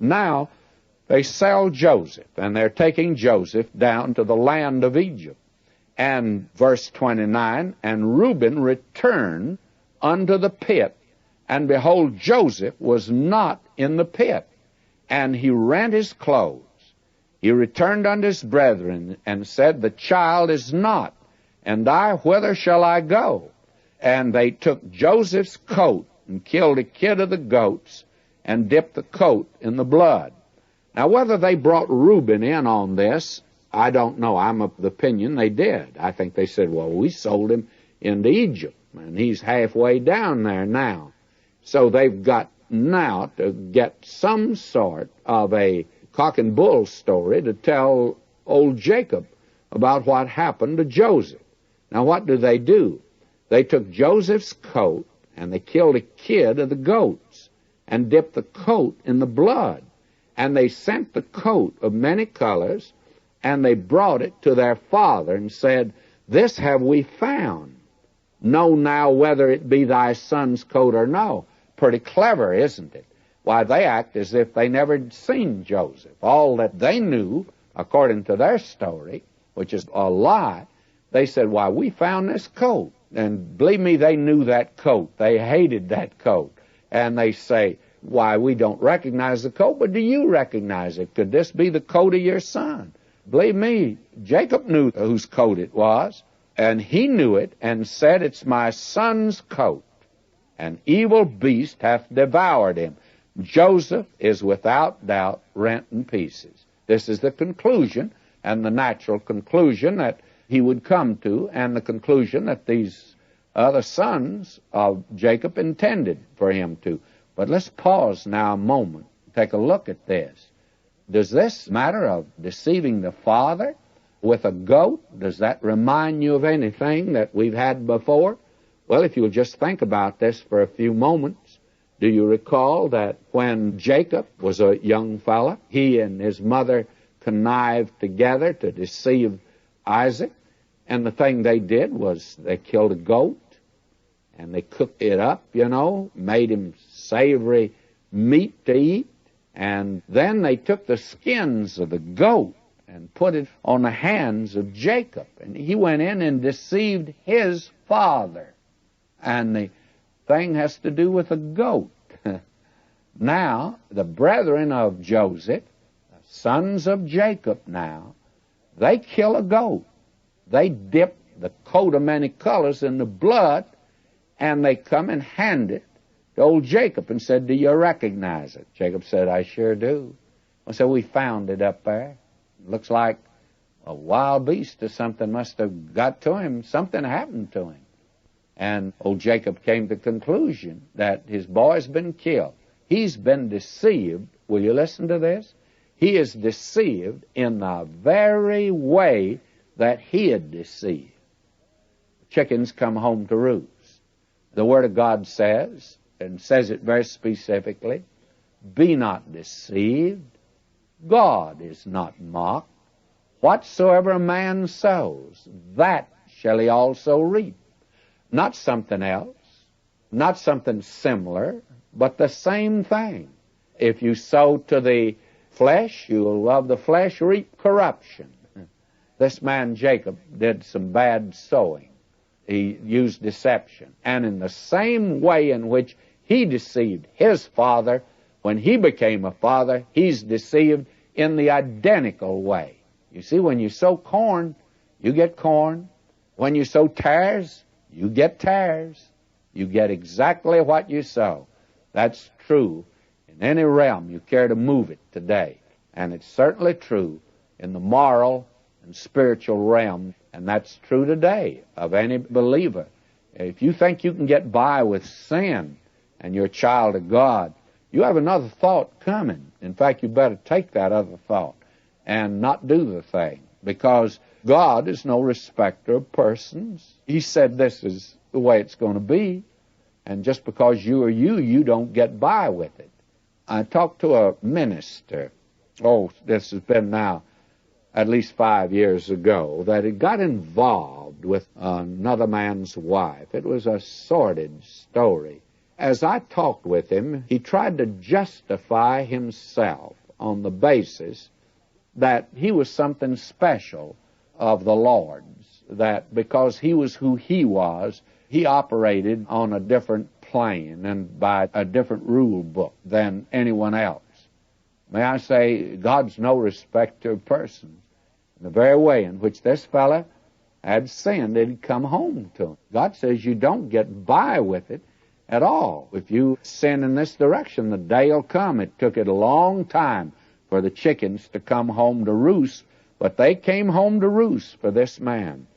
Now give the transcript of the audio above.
Now they sell Joseph, and they're taking Joseph down to the land of Egypt. And verse 29, and Reuben returned unto the pit, and behold, Joseph was not in the pit. And he rent his clothes. He returned unto his brethren, and said, the child is not, and I, whither shall I go? And they took Joseph's coat, and killed a kid of the goats, and dipped the coat in the blood. Now, whether they brought Reuben in on this, I don't know. I'm of the opinion they did. I think they said, well, we sold him into Egypt, and he's halfway down there now. So they've got now to get some sort of a cock and bull story to tell old Jacob about what happened to Joseph. Now, what do? They took Joseph's coat, and they killed a kid of the goats, and dipped the coat in the blood. And they sent the coat of many colors, and they brought it to their father, and said, this have we found. Know now whether it be thy son's coat or no. Pretty clever, isn't it? Why, they act as if they never seen Joseph. All that they knew, according to their story, which is a lie, they said, why, we found this coat. And believe me, they knew that coat. They hated that coat. And they say, why, we don't recognize the coat, but do you recognize it? Could this be the coat of your son? Believe me, Jacob knew whose coat it was, and he knew it, and said, it's my son's coat. An evil beast hath devoured him. Joseph is without doubt rent in pieces. This is the conclusion, and the natural conclusion that he would come to, and the conclusion that these other sons of Jacob intended for him to. But let's pause now a moment, take a look at this. Does this matter of deceiving the father with a goat, does that remind you of anything that we've had before? Well, if you'll just think about this for a few moments, do you recall that when Jacob was a young fella, he and his mother connived together to deceive Isaac? And the thing they did was they killed a goat, and they cooked it up, made him savory meat to eat. And then they took the skins of the goat and put it on the hands of Jacob. And he went in and deceived his father. And the thing has to do with a goat. Now, the brethren of Joseph, the sons of Jacob now, they kill a goat. They dip the coat of many colors in the blood, and they come and hand it to old Jacob and said, do you recognize it? Jacob said, I sure do. Well, so we found it up there. It looks like a wild beast or something must have got to him. Something happened to him. And old Jacob came to the conclusion that his boy's been killed. He's been deceived. Will you listen to this? He is deceived in the very way that he had deceived. Chickens come home to roost. The Word of God says, and says it very specifically, be not deceived. God is not mocked. Whatsoever a man sows, that shall he also reap. Not something else, not something similar, but the same thing. If you sow to the flesh, you will of the flesh reap corruption. This man Jacob did some bad sowing. He used deception. And in the same way in which he deceived his father, when he became a father, he's deceived in the identical way. You see, when you sow corn, you get corn. When you sow tares, you get tares. You get exactly what you sow. That's true in any realm you care to move it today. And it's certainly true in the moral and spiritual realm, and that's true today of any believer. If you think you can get by with sin and you're a child of God, you have another thought coming. In fact, you better take that other thought and not do the thing, because God is no respecter of persons. He said this is the way it's going to be, and just because you are you don't get by with it. I talked to a minister, this has been now at least 5 years ago, that had got involved with another man's wife. It was a sordid story. as I talked with him, he tried to justify himself on the basis that he was something special of the Lord's, that because he was who he was, he operated on a different plane and by a different rule book than anyone else. May I say, God's no respecter of persons. In the very way in which this fella had sinned, it had come home to him. God says you don't get by with it at all. If you sin in this direction, the day will come. It took it a long time for the chickens to come home to roost, but they came home to roost for this man.